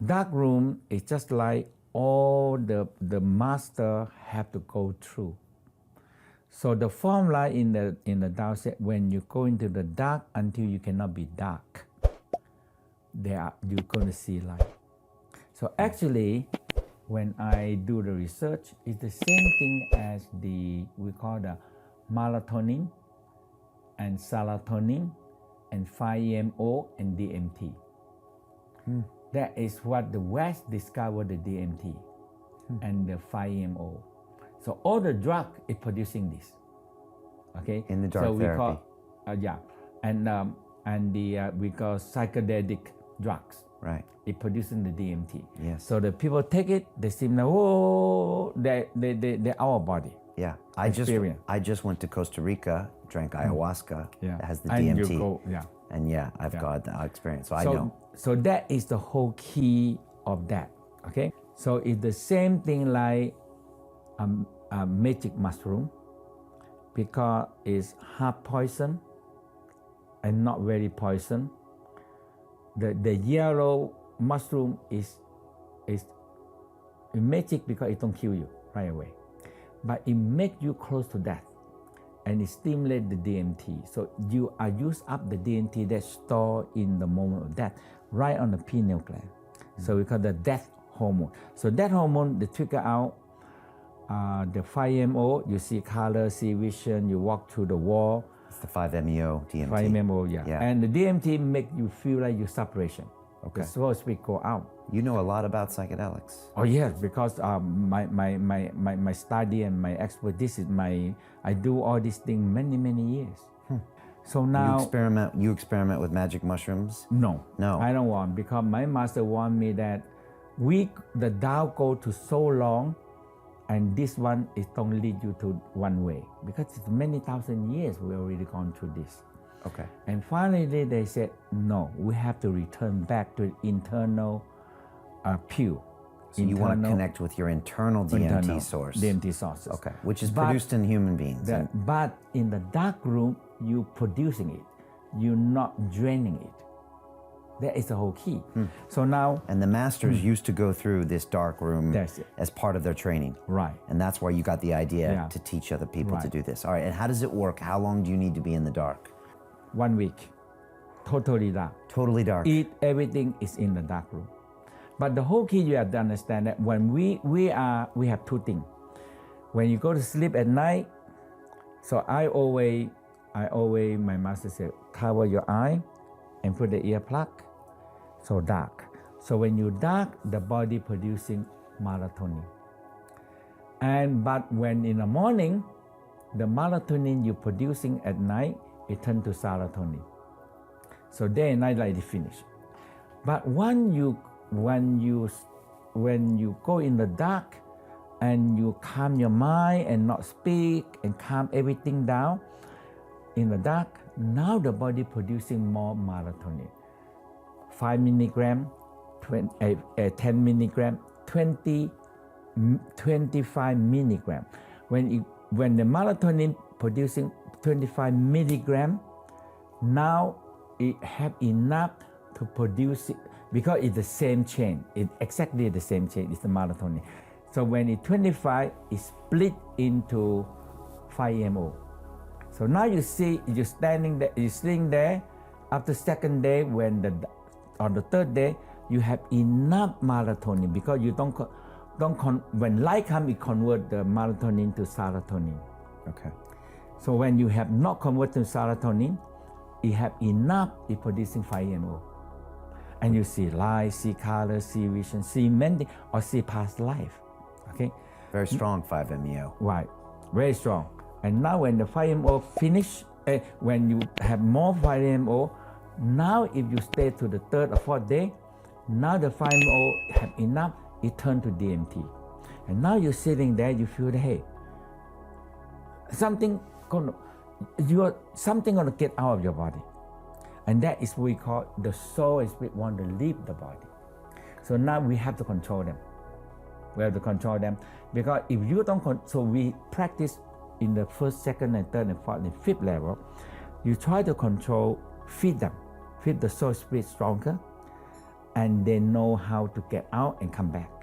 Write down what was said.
Dark room is just like all the master have to go through. So the formula in the Tao said, when you go into the dark until you cannot be dark, you're going to see light. So actually, when I do the research, it's the same thing as we call the melatonin and serotonin and 5-MeO and DMT. That is what the West discovered, the DMT and the 5-MeO. So all the drug is producing this. Okay. In the dark so we therapy. Call, we call psychedelic drugs. Right. It producing the DMT. Yes. So the people take it, they seem like, they're our body. Yeah. I just went to Costa Rica, drank ayahuasca. Yeah. That has the And DMT. you go, And I've got the experience, so I know. So that is the whole key of that. Okay. So it's the same thing like a magic mushroom, because it's half poison and not very poison. The yellow mushroom is magic because it don't kill you right away, but it makes you close to death, and it stimulates the DMT. So you are use up the DMT that's stored in the moment of death, right on the pineal gland. So we call the death hormone. So that hormone, they trigger out the 5-MeO. You see color, see vision. You walk through the wall. It's the 5-MeO DMT. 5-MeO, yeah. And the DMT make you feel like your separation. Okay. The soul spirit go out. You know a lot about psychedelics. Oh yes, because my study and my expertise is I do all these things many years. So now you experiment with magic mushrooms? No, No. I don't want, because my master want me that the Tao go to so long, and this one is don't lead you to one way, because it's many thousand years we already gone through this. Okay. And finally they said, no, we have to return back to internal pure. So you want to connect with your internal DMT source. DMT sources. Okay. Which is produced in human beings. But in the dark room, you producing it. You're not draining it. That is the whole key. So now... And the masters used to go through this dark room That's it. as part of their training. Right. And that's why you got the idea to teach other people to do this. All right, and how does it work? How long do you need to be in the dark? 1 week. Totally dark. Totally dark. Everything is in the dark room. But the whole key, you have to understand that when we have two things. When you go to sleep at night, so I always, my master said, cover your eye and put the ear plug, so dark. So when you dark, the body producing melatonin. But when in the morning, the melatonin you're producing at night, it turns to serotonin. So day and night like it finish. But when you go in the dark and you calm your mind and not speak and calm everything down in the dark, now the body producing more melatonin. 5 milligram, 10 milligram, 25 milligram. When the melatonin producing 25 milligram, now it have enough to produce it, because it's the same chain. It's exactly the same chain. It's the melatonin. So when it's 25, it split into 5-MeO. So now you see, you're standing there, you're sitting there. After second day, on the third day, you have enough melatonin, because you when light comes, it convert the melatonin to serotonin. Okay. So when you have not converted to serotonin, you have enough, it's producing 5-MeO. And you see light, see color, see vision, see many, or see past life. Okay? Very strong 5-MeO. Right, very strong. And now when the 5-MeO finish, when you have more 5-MeO, now if you stay to the third or fourth day, now the 5-MeO have enough, it turn to DMT. And now you're sitting there, you feel that, hey, something gonna get out of your body. And that is what we call the soul and spirit want to leave the body. So now we have to control them. We have to control them, because if you don't, so we practice in the first, second, and third, and fourth, and fifth level. You try to feed them, feed the soul spirit stronger, and they know how to get out and come back.